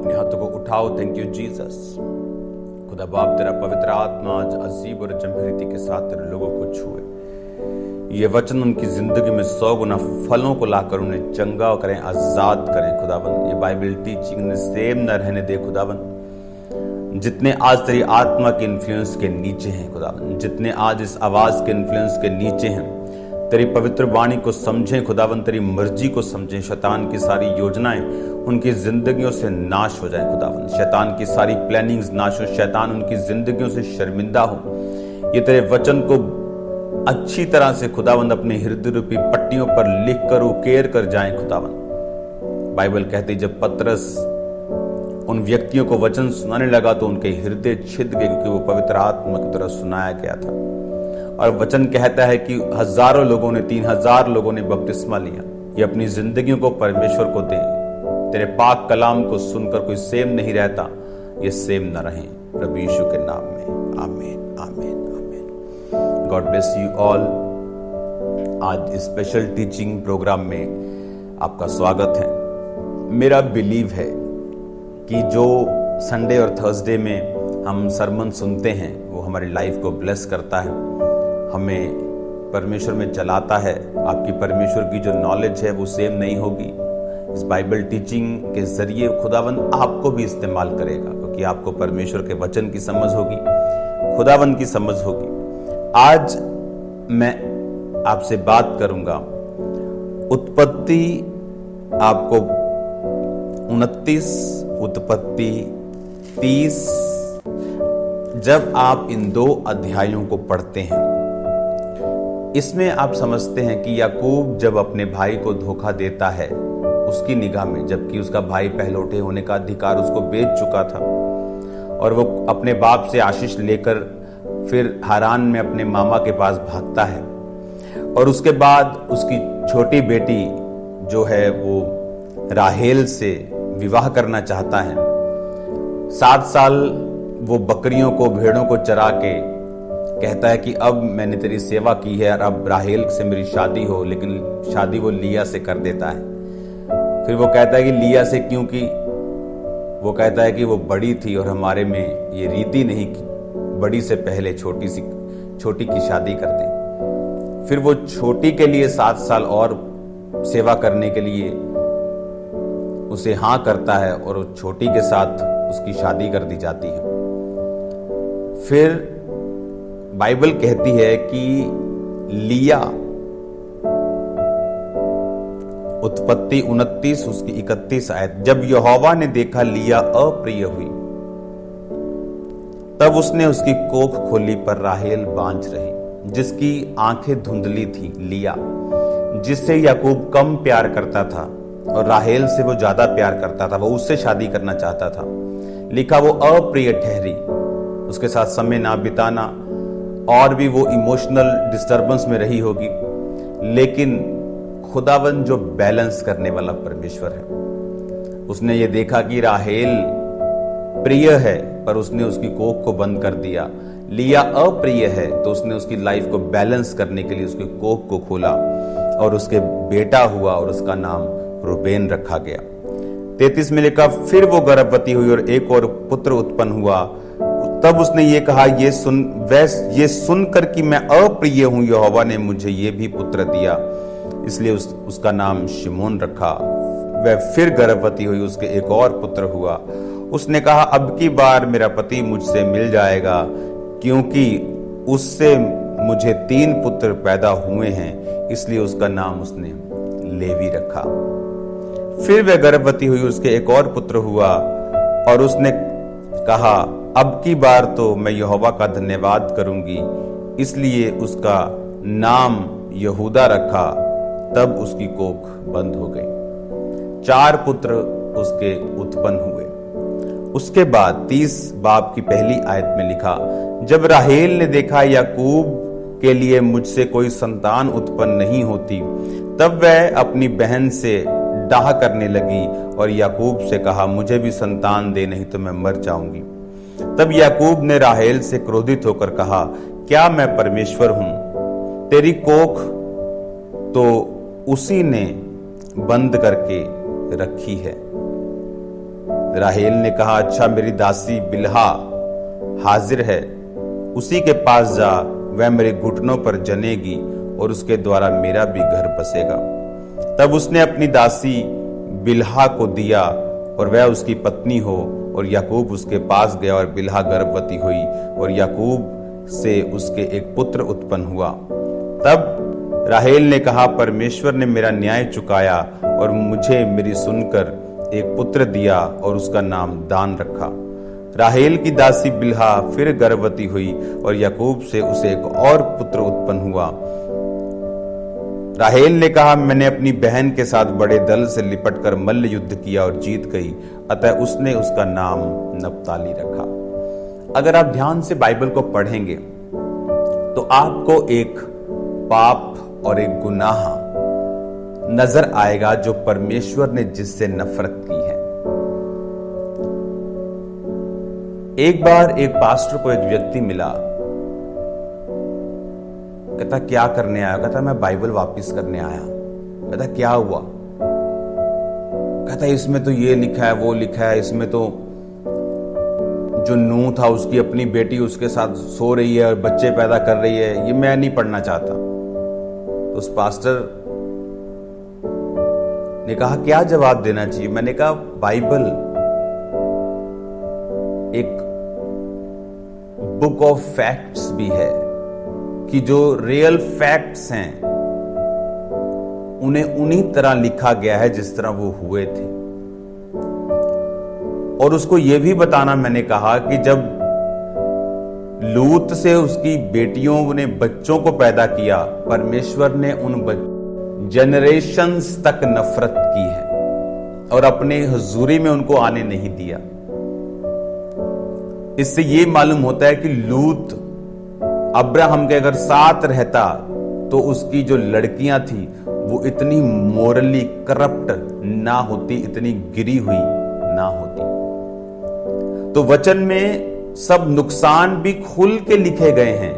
अपने हाथों को उठाओ। Thank you Jesus. खुदा बाप तेरा पवित्र आत्मा आज अजीब और जमहरीती के साथ तेरे लोगों को छुए। ये वचन उनकी जिंदगी में 100 गुना फलों को लाकर उन्हें चंगा करें, आजाद करें खुदावन। ये बाइबल टीचिंग ने सेम न रहने दे खुदावन। जितने आज तेरी आत्मा के इन्फ्लुएंस के नीचे हैं खुदावन, जितने आज इस आवाज के इन्फ्लुएंस के नीचे हैं, तेरी पवित्र वाणी को समझें खुदावन, तेरी मर्जी को समझें। शैतान की सारी योजनाएं उनकी जिंदगियों से नाश हो जाए खुदावन। शैतान की सारी प्लानिंग्स नाश हो, शैतान उनकी जिंदगियों से शर्मिंदा हो। ये तेरे वचन को अच्छी तरह से खुदावन अपने हृदय रूपी पट्टियों पर लिख कर उकेर कर जाएं खुदावन। बाइबल कहती जब पतरस उन व्यक्तियों को वचन सुनाने लगा तो उनके हृदय छिद गए, क्योंकि वो पवित्र आत्मा की तरह सुनाया गया था। और वचन कहता है कि हजारों लोगों ने, 3000 लोगों ने बपतिस्मा लिया। ये अपनी जिंदगियों को परमेश्वर को दें। तेरे पाक कलाम को सुनकर कोई सेम नहीं रहता, ये सेम न रहे प्रभु यीशु के नाम में। आमीन आमीन आमीन। God bless you all. आज स्पेशल टीचिंग प्रोग्राम में आपका स्वागत है। मेरा बिलीव है कि जो संडे और थर्सडे में हम सरमन सुनते हैं वो हमारी लाइफ को ब्लेस करता है, हमें परमेश्वर में चलाता है। आपकी परमेश्वर की जो नॉलेज है वो सेम नहीं होगी। इस बाइबल टीचिंग के जरिए खुदावन आपको भी इस्तेमाल करेगा, क्योंकि आपको परमेश्वर के वचन की समझ होगी, खुदावन की समझ होगी। आज मैं आपसे बात करूंगा उत्पत्ति, आपको 29, उत्पत्ति 30। जब आप इन 2 अध्यायों को पढ़ते हैं, इसमें आप समझते हैं कि याकूब जब अपने भाई को धोखा देता है उसकी निगाह में, जबकि उसका भाई पहलौठे होने का अधिकार उसको बेच चुका था, और वो अपने बाप से आशीष लेकर फिर हारान में अपने मामा के पास भागता है। और उसके बाद उसकी छोटी बेटी जो है वो राहेल से विवाह करना चाहता है। 7 साल वो बकरियों को, भेड़ों को चरा के कहता है कि अब मैंने तेरी सेवा की है और अब राहेल से मेरी शादी हो, लेकिन शादी वो लिया से कर देता है। फिर वो कहता है कि लिया से क्योंकि वो कहता है कि वो बड़ी थी और हमारे में ये रीति नहीं कि बड़ी से पहले छोटी की शादी कर दें। फिर वो छोटी के लिए 7 साल और सेवा करने के लिए उसे हाँ करता है और वो छोटी के साथ उसकी शादी कर दी जाती है। फिर बाइबल कहती है कि लिया, उत्पत्ति 29 उसकी 31 आयत, जब यहोवा ने देखा लिया अप्रिय हुई, तब उसने उसकी कोख खोली पर राहेल बांझ रही, जिसकी आंखें धुंधली थी। लिया जिससे याकूब कम प्यार करता था और राहेल से वो ज्यादा प्यार करता था, वो उससे शादी करना चाहता था। लिखा वो अप्रिय ठहरी, उसके साथ समय ना बिताना, और भी वो इमोशनल डिस्टर्बेंस में रही होगी। लेकिन खुदावन जो बैलेंस करने वाला परमेश्वर है, उसने ये देखा कि राहेल प्रिय है पर उसने उसकी कोख को बंद कर दिया। लिया अप्रिय है तो उसने उसकी लाइफ को बैलेंस करने के लिए उसकी कोख को खोला और उसके बेटा हुआ और उसका नाम रूबेन रखा गया। 33 में लिखा फिर वो गर्भवती हुई और एक और पुत्र उत्पन्न हुआ। तब उसने ये कहा, ये सुनकर कि मैं अप्रिय हूं, यहोवा ने मुझे ये भी पुत्र दिया, इसलिए उसका नाम शिमोन रखा। वह फिर गर्भवती हुई, उसके एक और पुत्र हुआ। उसने कहा अब की बार मेरा पति मुझसे मिल जाएगा, क्योंकि उससे मुझे 3 पुत्र पैदा हुए हैं, इसलिए उसका नाम उसने लेवी रखा। फिर वह गर्भवती हुई, उसके एक और पुत्र हुआ, और उसने कहा अब की बार तो मैं यहोवा का धन्यवाद करूंगी, इसलिए उसका नाम यहूदा रखा। तब उसकी कोख बंद हो गई। 4 पुत्र उसके उत्पन्न हुए। उसके बाद 30 बाब की पहली आयत में लिखा, जब राहेल ने देखा याकूब के लिए मुझसे कोई संतान उत्पन्न नहीं होती, तब वह अपनी बहन से डाह करने लगी और याकूब से कहा मुझे भी संतान दे, नहीं तो मैं मर जाऊंगी। तब याकूब ने राहेल से क्रोधित होकर कहा, क्या मैं परमेश्वर हूं? तेरी कोख तो उसी ने बंद करके रखी है। राहेल ने कहा, अच्छा मेरी दासी बिल्हा हाजिर है, उसी के पास जा, वह मेरे घुटनों पर जनेगी और उसके द्वारा मेरा भी घर बसेगा। तब उसने अपनी दासी बिल्हा को दिया और वह उसकी पत्नी हो, और याकूब उसके पास गया और बिल्हा गर्भवती हुई और याकूब से उसके एक पुत्र उत्पन्न हुआ। तब राहेल ने कहा, परमेश्वर ने मेरा न्याय चुकाया और मुझे मेरी सुनकर एक पुत्र दिया और उसका नाम दान रखा। राहेल की दासी बिल्हा फिर गर्भवती हुई और याकूब से उसे एक और पुत्र उत्पन्न हुआ। राहेल ने कहा, मैंने अपनी बहन के साथ बड़े दल से लिपटकर मल्ल युद्ध किया और जीत गई, अतः उसने उसका नाम नप्ताली रखा। अगर आप ध्यान से बाइबल को पढ़ेंगे तो आपको एक पाप और एक गुनाह नजर आएगा जो परमेश्वर ने जिससे नफरत की है। एक बार एक पास्टर को एक व्यक्ति मिला, कहता क्या करने आया? कहता मैं बाइबल वापस करने आया। कहता क्या हुआ? कहता इसमें तो ये लिखा है, वो लिखा है, इसमें तो जो नूह था उसकी अपनी बेटी उसके साथ सो रही है और बच्चे पैदा कर रही है, ये मैं नहीं पढ़ना चाहता। तो उस पास्टर ने कहा क्या जवाब देना चाहिए? मैंने कहा बाइबल एक बुक ऑफ फैक्ट्स भी है कि जो रियल फैक्ट्स हैं उन्हें उन्हीं तरह लिखा गया है जिस तरह वो हुए थे। और उसको यह भी बताना मैंने कहा कि जब लूत से उसकी बेटियों ने बच्चों को पैदा किया, परमेश्वर ने उन जनरेशंस तक नफरत की है और अपने हुजूरी में उनको आने नहीं दिया। इससे यह मालूम होता है कि लूत अब्राहम के अगर साथ रहता तो उसकी जो लड़कियां थी वो इतनी मोरली करप्ट ना होती, इतनी गिरी हुई ना होती। तो वचन में सब नुकसान भी खुल के लिखे गए हैं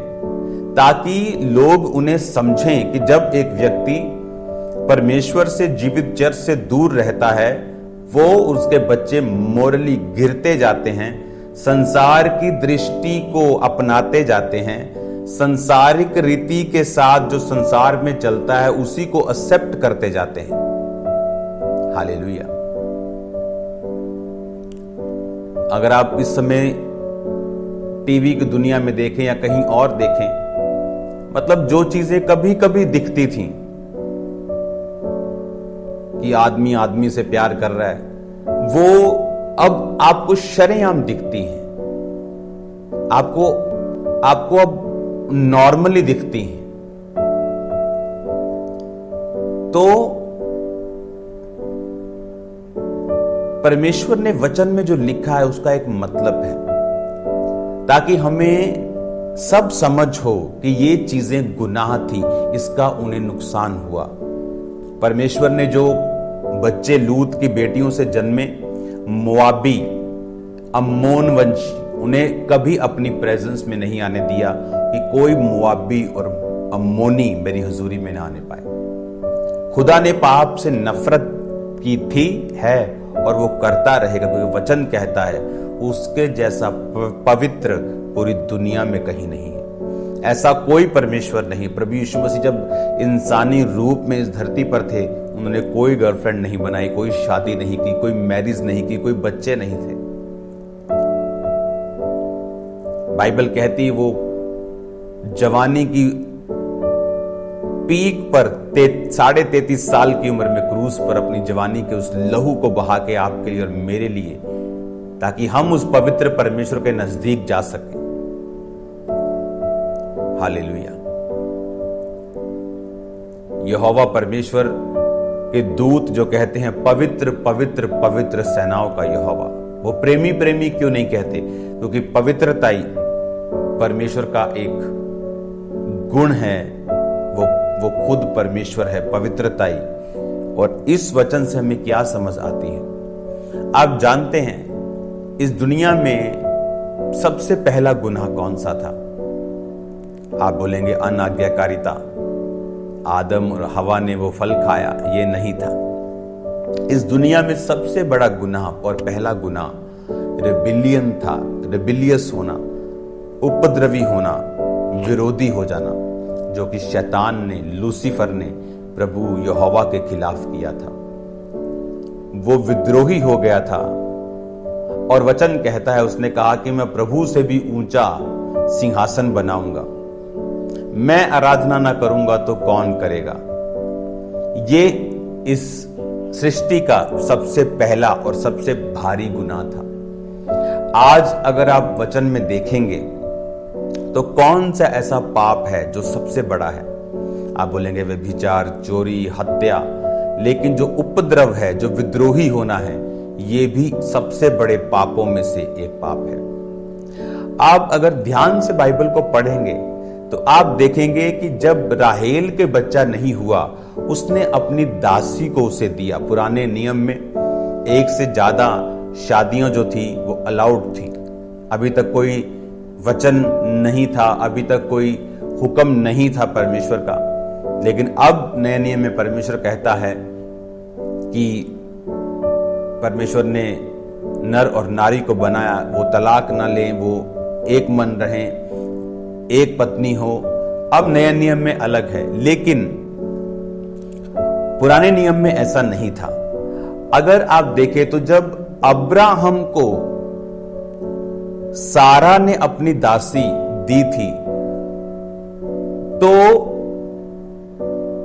ताकि लोग उन्हें समझें कि जब एक व्यक्ति परमेश्वर से, जीवित चर्च से दूर रहता है, वो उसके बच्चे मोरली गिरते जाते हैं, संसार की दृष्टि को अपनाते जाते हैं, संसारिक रीति के साथ जो संसार में चलता है उसी को एक्सेप्ट करते जाते हैं। हालेलुया। अगर आप इस समय टीवी की दुनिया में देखें या कहीं और देखें, मतलब जो चीजें कभी कभी दिखती थी कि आदमी आदमी से प्यार कर रहा है, वो अब आपको शरेआम दिखती हैं, आपको अब नॉर्मली दिखती हैं। तो परमेश्वर ने वचन में जो लिखा है उसका एक मतलब है, ताकि हमें सब समझ हो कि ये चीजें गुनाह थी, इसका उन्हें नुकसान हुआ। परमेश्वर ने जो बच्चे लूत की बेटियों से जन्मे, मोआबी, अम्मोन वंशी, उन्हें कभी अपनी प्रेजेंस में नहीं आने दिया कि कोई मोआबी और अम्मोनी मेरी हुजूरी में ना आने पाए। खुदा ने पाप से नफरत की थी, है और वो करता रहेगा, क्योंकि वचन कहता है उसके जैसा पवित्र पूरी दुनिया में कहीं नहीं है। ऐसा कोई परमेश्वर नहीं। प्रभु यीशु मसीह जब इंसानी रूप में इस धरती पर थे, उन्होंने कोई गर्लफ्रेंड नहीं बनाई, कोई शादी नहीं की, कोई मैरिज नहीं की, कोई बच्चे नहीं थे। बाइबल कहती है वो जवानी की पीक पर 33.5 साल की उम्र में क्रूस पर अपनी जवानी के उस लहू को बहा के आपके लिए और मेरे लिए, ताकि हम उस पवित्र परमेश्वर के नजदीक जा सकें। हालेलुया। यहोवा परमेश्वर के दूत जो कहते हैं पवित्र पवित्र पवित्र सेनाओं का यहोवा, वो प्रेमी प्रेमी क्यों नहीं कहते? क्योंकि पवित्रता ही परमेश्वर का एक गुण है, वो खुद परमेश्वर है, पवित्रता ही। और इस वचन से हमें क्या समझ आती है? आप जानते हैं इस दुनिया में सबसे पहला गुनाह कौन सा था? आप बोलेंगे अनाज्ञाकारिता। आदम और हवा ने वो फल खाया, ये नहीं था। इस दुनिया में सबसे बड़ा गुनाह और पहला गुनाह रेबिलियन था, रेबिलियस होना, उपद्रवी होना, विरोधी हो जाना, जो कि शैतान ने, लूसीफर ने प्रभु यहोवा के खिलाफ किया था। वो विद्रोही हो गया था और वचन कहता है, उसने कहा कि मैं प्रभु से भी ऊंचा सिंहासन बनाऊंगा, मैं आराधना ना करूंगा तो कौन करेगा। ये इस सृष्टि का सबसे पहला और सबसे भारी गुनाह था। आज अगर आप वचन में देखेंगे तो कौन सा ऐसा पाप है जो सबसे बड़ा है? आप बोलेंगे व्यभिचार, चोरी, हत्या, लेकिन जो उपद्रव है, जो विद्रोही होना है, ये भी सबसे बड़े पापों में से एक पाप है। आप अगर ध्यान से बाइबल को पढ़ेंगे तो आप देखेंगे कि जब राहेल के बच्चा नहीं हुआ, उसने अपनी दासी को उसे दिया। पुराने नियम में एक से ज्यादा शादियां जो थी वो अलाउड थी। अभी तक कोई वचन नहीं था, अभी तक कोई हुक्म नहीं था परमेश्वर का। लेकिन अब नए नियम में परमेश्वर कहता है कि परमेश्वर ने नर और नारी को बनाया, वो तलाक ना लें, वो एक मन रहें, एक पत्नी हो। अब नए नियम में अलग है, लेकिन पुराने नियम में ऐसा नहीं था। अगर आप देखें तो जब अब्राहम को सारा ने अपनी दासी दी थी तो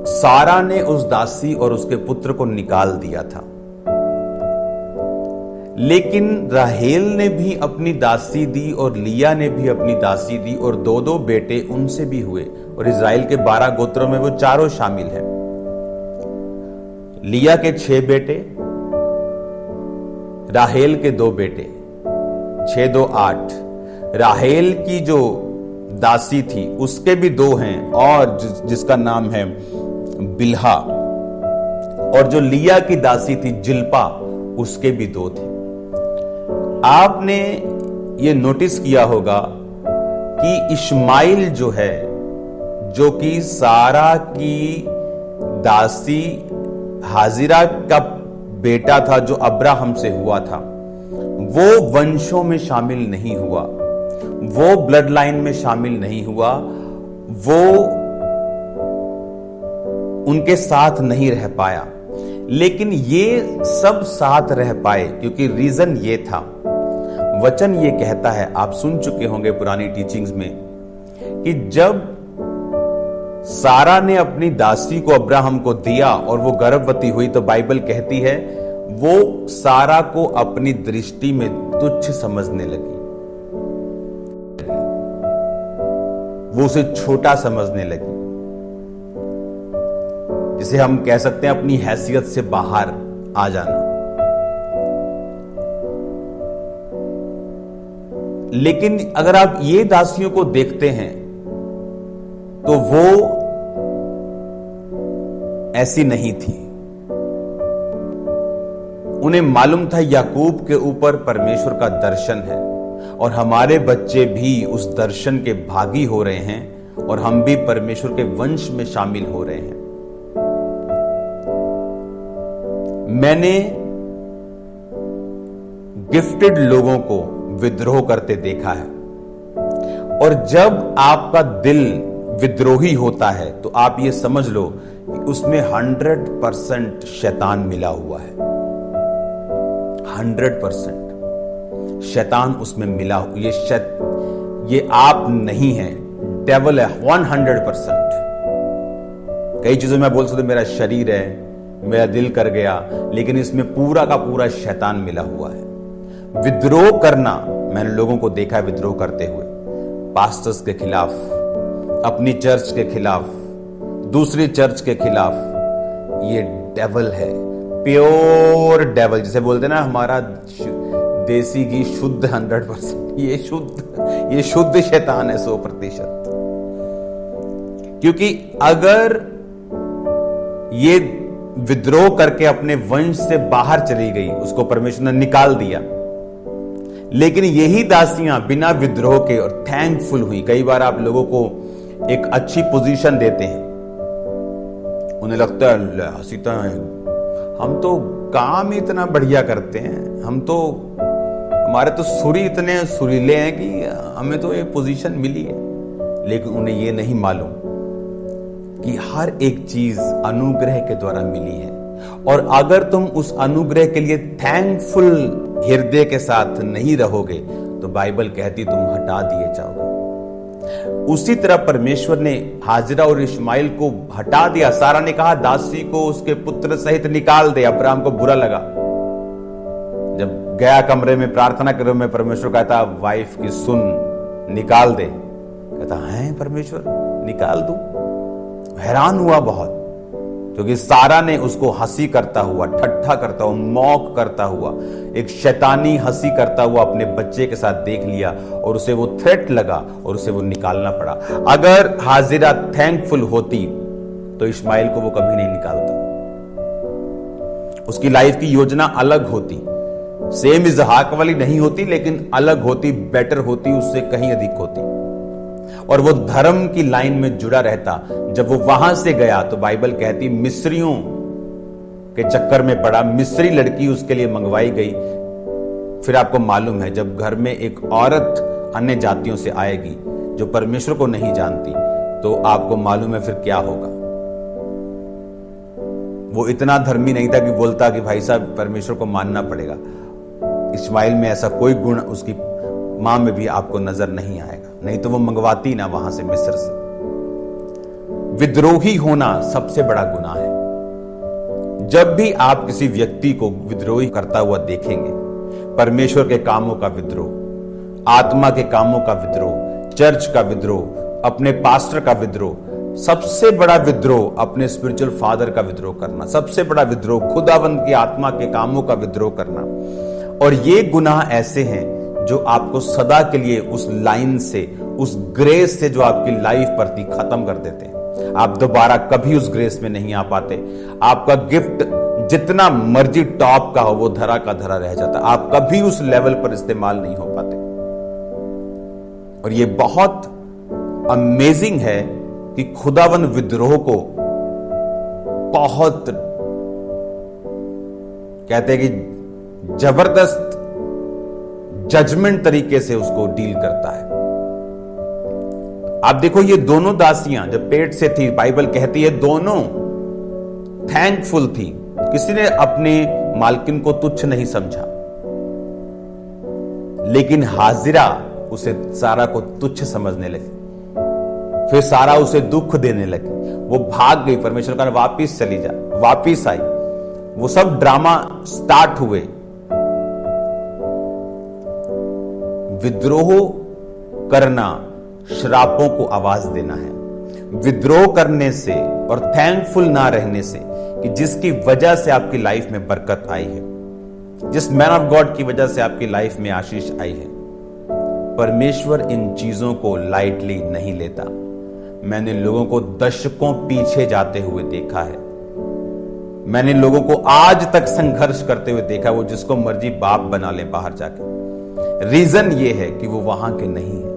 सारा ने उस दासी और उसके पुत्र को निकाल दिया था। लेकिन राहेल ने भी अपनी दासी दी और लिया ने भी अपनी दासी दी और दो दो बेटे उनसे भी हुए। और इजराइल के 12 गोत्रों में वो चारों शामिल हैं। लिया के 6 बेटे, राहेल के 2 बेटे, 6 2 8। राहेल की जो दासी थी उसके भी 2 हैं और जिसका नाम है बिल्हा। और जो लिया की दासी थी जिल्पा, उसके भी 2 थे। आपने ये नोटिस किया होगा कि इश्माइल जो है, जो कि सारा की दासी हाजिरा का बेटा था, जो अब्राहम से हुआ था, वो वंशों में शामिल नहीं हुआ, वो ब्लड लाइन में शामिल नहीं हुआ, वो उनके साथ नहीं रह पाया। लेकिन ये सब साथ रह पाए क्योंकि रीजन ये था, वचन ये कहता है, आप सुन चुके होंगे पुरानी टीचिंग्स में, कि जब सारा ने अपनी दासी को अब्राहम को दिया और वो गर्भवती हुई तो बाइबल कहती है वो सारा को अपनी दृष्टि में तुच्छ समझने लगी, वो उसे छोटा समझने लगी, जिसे हम कह सकते हैं अपनी हैसियत से बाहर आ जाना। लेकिन अगर आप ये दासियों को देखते हैं तो वो ऐसी नहीं थी। उन्हें मालूम था याकूब के ऊपर परमेश्वर का दर्शन है और हमारे बच्चे भी उस दर्शन के भागी हो रहे हैं और हम भी परमेश्वर के वंश में शामिल हो रहे हैं। मैंने गिफ्टेड लोगों को विद्रोह करते देखा है, और जब आपका दिल विद्रोही होता है तो आप ये समझ लो कि उसमें 100% शैतान मिला हुआ है। 100% शैतान उसमें मिला हुआ। ये आप नहीं है, डेविल है 100%। कई चीजों में बोल सकते मेरा शरीर है, मेरा दिल कर गया, लेकिन इसमें पूरा का पूरा शैतान मिला हुआ है। विद्रोह करना, मैंने लोगों को देखा है विद्रोह करते हुए, पास्टर्स के खिलाफ, अपनी चर्च के खिलाफ, दूसरी चर्च के खिलाफ। ये डेविल है, प्योर डेविल, जिसे बोलते हैं ना हमारा देसी घी शुद्ध 100%। ये शुद्ध शैतान है 100%। क्योंकि अगर ये विद्रोह करके अपने वंश से बाहर चली गई, उसको परमेश्वर ने निकाल दिया, लेकिन यही दासियां बिना विद्रोह के और थैंकफुल हुई। कई बार आप लोगों को एक अच्छी पोजीशन देते हैं, उन्हें लगता है सीता है, हम तो काम ही इतना बढ़िया करते हैं, हमारे तो सुर इतने सुरीले हैं कि हमें तो ये पोजीशन मिली है। लेकिन उन्हें ये नहीं मालूम कि हर एक चीज अनुग्रह के द्वारा मिली है, और अगर तुम उस अनुग्रह के लिए थैंकफुल हृदय के साथ नहीं रहोगे तो बाइबल कहती तुम हटा दिए जाओगे। उसी तरह परमेश्वर ने हाजिरा और इश्माइल को हटा दिया। सारा ने कहा दासी को उसके पुत्र सहित निकाल दे। अब्राहम को बुरा लगा, जब गया कमरे में प्रार्थना करे में परमेश्वर कहता वाइफ की सुन, निकाल दे। कहता है परमेश्वर निकाल दूं? हैरान हुआ बहुत, क्योंकि सारा ने उसको हंसी करता हुआ, ठट्ठा करता हुआ, मौक करता हुआ, एक शैतानी हंसी करता हुआ अपने बच्चे के साथ देख लिया, और उसे वो थ्रेट लगा और उसे वो निकालना पड़ा। अगर हाजिरा थैंकफुल होती तो इश्माइल को वो कभी नहीं निकालता। उसकी लाइफ की योजना अलग होती, सेम इजहाक वाली नहीं होती, लेकिन अलग होती, बेटर होती, उससे कहीं अधिक होती, और वो धर्म की लाइन में जुड़ा रहता। जब वो वहां से गया तो बाइबल कहती मिस्रियों के चक्कर में पड़ा, मिस्री लड़की उसके लिए मंगवाई गई। फिर आपको मालूम है जब घर में एक औरत अन्य जातियों से आएगी जो परमेश्वर को नहीं जानती, तो आपको मालूम है फिर क्या होगा। वो इतना धर्मी नहीं था कि बोलता कि भाई साहब परमेश्वर को मानना पड़ेगा। इस्माइल में ऐसा कोई गुण उसकी मां में भी आपको नजर नहीं आएगा, नहीं तो वो मंगवाती ना वहां से, मिस्र से। विद्रोही होना सबसे बड़ा गुनाह है। जब भी आप किसी व्यक्ति को विद्रोही करता हुआ देखेंगे, परमेश्वर के कामों का विद्रोह, आत्मा के कामों का विद्रोह, चर्च का विद्रोह, अपने पास्टर का विद्रोह, सबसे बड़ा विद्रोह अपने स्पिरिचुअल फादर का विद्रोह करना, सबसे बड़ा विद्रोह खुदावंद की आत्मा के कामों का विद्रोह करना। और ये गुनाह ऐसे हैं जो आपको सदा के लिए उस लाइन से, उस ग्रेस से जो आपकी लाइफ पर थी, खत्म कर देते हैं। आप दोबारा कभी उस ग्रेस में नहीं आ पाते। आपका गिफ्ट जितना मर्जी टॉप का हो वो धरा का धरा रह जाता, आप कभी उस लेवल पर इस्तेमाल नहीं हो पाते। और ये बहुत अमेजिंग है कि खुदावन विद्रोह को बहुत कहते हैं कि जबरदस्त जजमेंट तरीके से उसको डील करता है। आप देखो ये दोनों दासियां जब पेट से थी, बाइबल कहती है दोनों थैंकफुल थी। किसी ने अपने मालकिन को तुच्छ नहीं समझा, लेकिन हाजिरा उसे सारा को तुच्छ समझने लगी। फिर सारा उसे दुख देने लगी, वो भाग गई। परमेश्वर का वापिस चली जा, वापिस आई। वो सब ड्रामा स्टार्ट हुए। विद्रोह करना श्रापों को आवाज देना है। विद्रोह करने से और थैंकफुल ना रहने से, कि जिसकी वजह से आपकी लाइफ में बरकत आई है, जिस मैन ऑफ गॉड की वजह से आपकी लाइफ में आशीष आई है, परमेश्वर इन चीजों को लाइटली नहीं लेता। मैंने लोगों को दशकों पीछे जाते हुए देखा है। मैंने लोगों को आज तक संघर्ष करते हुए देखा, वो जिसको मर्जी बाप बना ले बाहर जाके। रीजन ये है कि वो वहां के नहीं है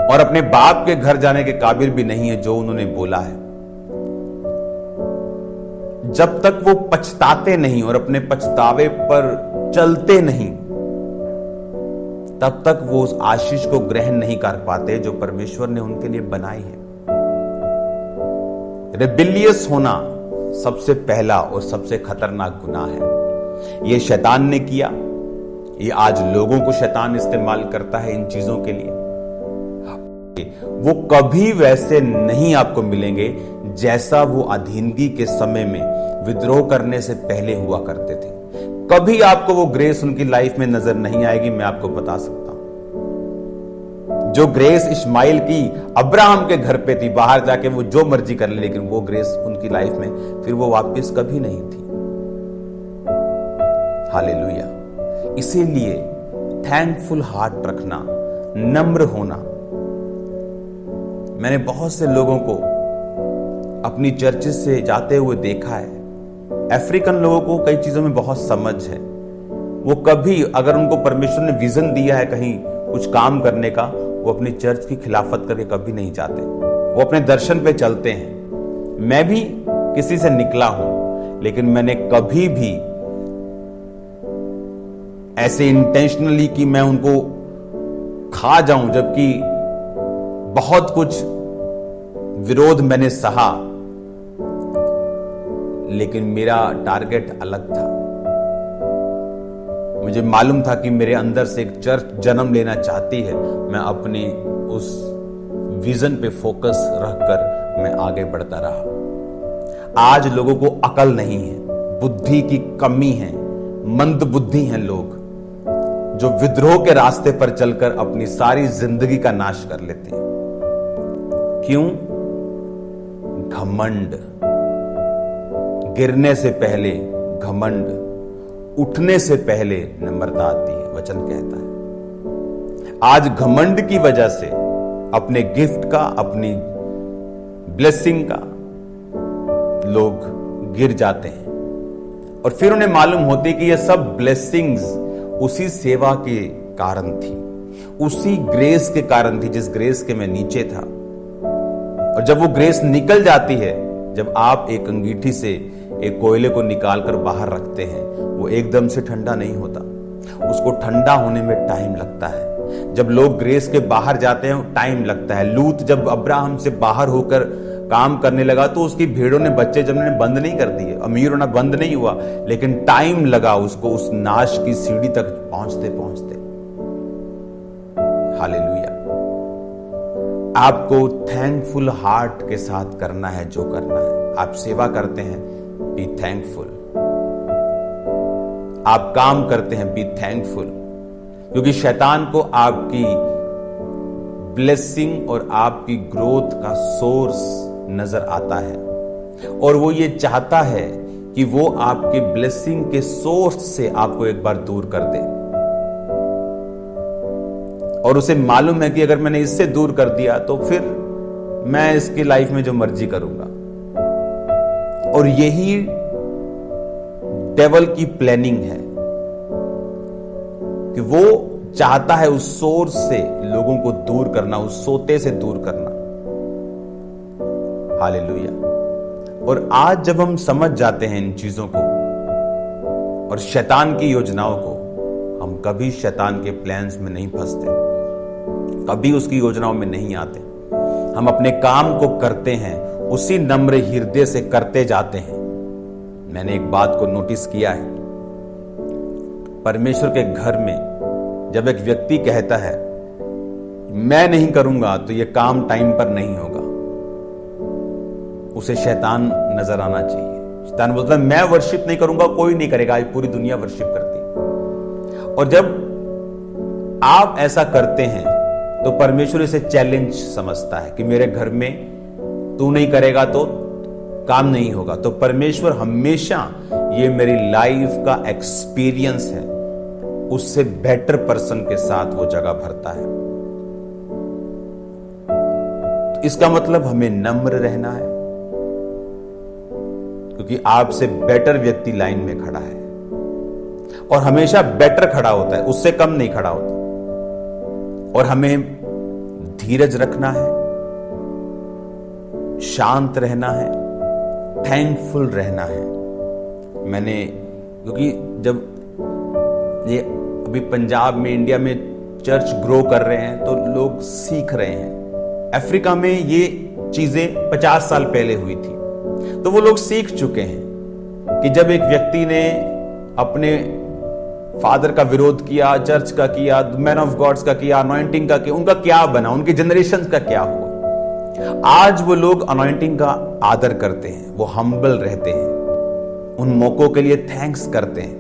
और अपने बाप के घर जाने के काबिल भी नहीं है जो उन्होंने बोला है। जब तक वो पछताते नहीं और अपने पछतावे पर चलते नहीं, तब तक वो उस आशीष को ग्रहण नहीं कर पाते जो परमेश्वर ने उनके लिए बनाई है। रेबिलियस होना सबसे पहला और सबसे खतरनाक गुनाह है। ये शैतान ने किया, ये आज लोगों को शैतान इस्तेमाल करता है इन चीजों के लिए। वो कभी वैसे नहीं आपको मिलेंगे जैसा वो अधीनगी के समय में विद्रोह करने से पहले हुआ करते थे। कभी आपको वो ग्रेस उनकी लाइफ में नजर नहीं आएगी। मैं आपको बता सकता हूं, जो ग्रेस इस्माइल की अब्राहम के घर पे थी, बाहर जाके वो जो मर्जी कर ले, लेकिन वो ग्रेस उनकी लाइफ में फिर वो वापस कभी नहीं थी। हालेलुया। इसीलिए थैंकफुल हार्ट रखना, नम्र होना। मैंने बहुत से लोगों को अपनी चर्चेस से जाते हुए देखा है। अफ्रीकन लोगों को कई चीजों में बहुत समझ है। वो कभी, अगर उनको परमेश्वर ने विजन दिया है कहीं कुछ काम करने का, वो अपनी चर्च की खिलाफत करके कभी नहीं जाते। वो अपने दर्शन पे चलते हैं। मैं भी किसी से निकला हूं, लेकिन मैंने कभी भी ऐसे इंटेंशनली कि मैं उनको खा जाऊं, जबकि बहुत कुछ विरोध मैंने सहा, लेकिन मेरा टारगेट अलग था। मुझे मालूम था कि मेरे अंदर से एक चर्च जन्म लेना चाहती है। मैं अपनी उस विजन पे फोकस रखकर मैं आगे बढ़ता रहा। आज लोगों को अकल नहीं है, बुद्धि की कमी है, मंद बुद्धि हैं लोग जो विद्रोह के रास्ते पर चलकर अपनी सारी जिंदगी का नाश कर लेते हैं। क्यों? घमंड। गिरने से पहले घमंड, उठने से पहले नम्रता आती है, वचन कहता है। आज घमंड की वजह से अपने गिफ्ट का, अपनी ब्लेसिंग का लोग गिर जाते हैं, और फिर उन्हें मालूम होती कि ये सब ब्लेसिंग्स उसी सेवा के कारण थी, उसी ग्रेस के कारण थी जिस ग्रेस के मैं नीचे था। और जब वो ग्रेस निकल जाती है, जब आप एक अंगीठी से एक कोयले को निकालकर बाहर रखते हैं, वो एकदम से ठंडा नहीं होता, उसको ठंडा होने में टाइम लगता है। जब लोग ग्रेस के बाहर जाते हैं, टाइम लगता है। लूत जब अब्राहम से बाहर होकर काम करने लगा तो उसकी भेड़ों ने बच्चे जब बंद नहीं कर दिए, अमीर होना बंद नहीं हुआ, लेकिन टाइम लगा उसको उस नाश की सीढ़ी तक पहुंचते पहुंचते। हालेलुया। आपको थैंकफुल हार्ट के साथ करना है जो करना है। आप सेवा करते हैं, बी थैंकफुल। आप काम करते हैं, बी थैंकफुल, क्योंकि शैतान को आपकी ब्लेसिंग और आपकी ग्रोथ का सोर्स नजर आता है, और वो ये चाहता है कि वो आपके ब्लेसिंग के सोर्स से आपको एक बार दूर कर दे। और उसे मालूम है कि अगर मैंने इससे दूर कर दिया तो फिर मैं इसकी लाइफ में जो मर्जी करूंगा। और यही डेविल की प्लानिंग है कि वो चाहता है उस सोर्स से लोगों को दूर करना, उस सोते से दूर करना। हालेलुया। और आज जब हम समझ जाते हैं इन चीजों को और शैतान की योजनाओं को, हम कभी शैतान के प्लान्स में नहीं फंसते, कभी उसकी योजनाओं में नहीं आते। हम अपने काम को करते हैं, उसी नम्र हृदय से करते जाते हैं। मैंने एक बात को नोटिस किया है, परमेश्वर के घर में जब एक व्यक्ति कहता है मैं नहीं करूंगा तो यह काम टाइम पर नहीं होगा, उसे शैतान नजर आना चाहिए। शैतान बोलता है मैं वर्शिप नहीं करूंगा, कोई नहीं करेगा, आज पूरी दुनिया वर्शिप करती। और जब आप ऐसा करते हैं तो परमेश्वर इसे चैलेंज समझता है कि मेरे घर में तू नहीं करेगा तो काम नहीं होगा। तो परमेश्वर हमेशा ये मेरी लाइफ का एक्सपीरियंस है, उससे बेटर पर्सन के साथ वो जगह भरता है। तो इसका मतलब हमें नम्र रहना है, क्योंकि आपसे बेटर व्यक्ति लाइन में खड़ा है और हमेशा बेटर खड़ा होता है, उससे कम नहीं खड़ा होता। और हमें धीरज रखना है, शांत रहना है, थैंकफुल रहना है। मैंने, क्योंकि जब ये अभी पंजाब में, इंडिया में चर्च ग्रो कर रहे हैं तो लोग सीख रहे हैं। अफ्रीका में ये चीजें 50 साल पहले हुई थी, तो वो लोग सीख चुके हैं कि जब एक व्यक्ति ने अपने फादर का विरोध किया, चर्च का किया, मैन ऑफ गॉड्स का किया, अनॉइंटिंग का किया, उनका क्या बना, उनकी जनरेशन का क्या हुआ। आज वो लोग अनॉइंटिंग का आदर करते हैं, वो हम्बल रहते हैं, उन मौकों के लिए थैंक्स करते हैं,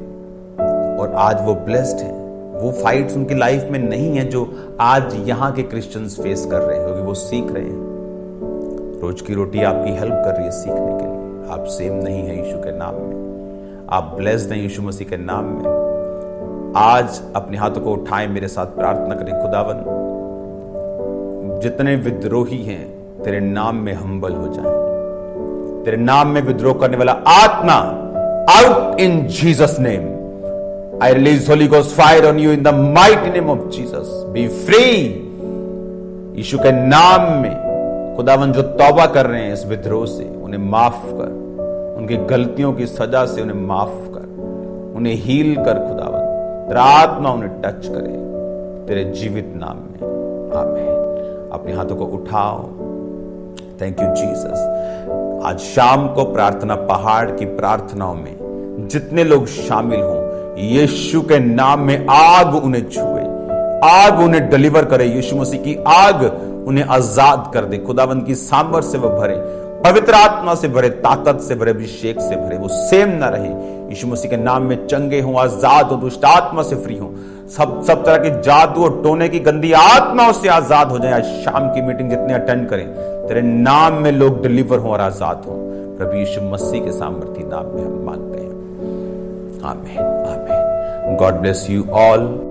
और आज वो ब्लेस्ड हैं। वो फाइट्स उनकी लाइफ में नहीं है जो आज यहां के क्रिश्चियंस फेस कर रहे हैं, क्योंकि वो सीख रहे हैं। रोज की रोटी आपकी हेल्प कर रही है सीखने के लिए। आप सेम नहीं है यीशु के नाम में, आप ब्लेस्ड हैं यीशु मसीह के नाम में। आज अपने हाथों को उठाएं, मेरे साथ प्रार्थना करें। खुदावन, जितने विद्रोही हैं तेरे नाम में हम्बल हो जाएं। तेरे नाम में विद्रोह करने वाला आत्मा out in Jesus name. I release holy ghost fire on you in the mighty name of Jesus. Be free यीशु के नाम में। खुदावन, जो तौबा कर रहे हैं इस विद्रोह से, उन्हें माफ कर, उनकी गलतियों की सजा से उन्हें माफ कर, उन्हें हील कर खुदावन। तेरा आत्मा उन्हें टच करे तेरे जीवित नाम में, आमीन। अपने हाथों को उठाओ। Thank you Jesus. आज शाम को प्रार्थना पहाड़ की प्रार्थनाओं में जितने लोग शामिल हों, यीशु के नाम में आग उन्हें छुए, आग उन्हें डिलीवर करे। यीशु मसीह की आग उन्हें आजाद कर दे। खुदावंद की सामर्थ से वो भरे, पवित्र आत्मा से भरे, ताकत से भरे, अभिषेक से भरे, वो सेम ना रहे। यीशु मसीह के नाम में चंगे हों, आजाद हो, दुष्ट आत्मा से फ्री हो, सब तरह के जादू और टोने की गंदी आत्माओं से आजाद हो जाए। आज शाम की मीटिंग जितने अटेंड करें, तेरे नाम में लोग डिलीवर हो और आजाद हो। प्रभु यीशु मसीह के सामर्थी नाम में हम मांगते हैं, आमीन, आमीन। God bless you all.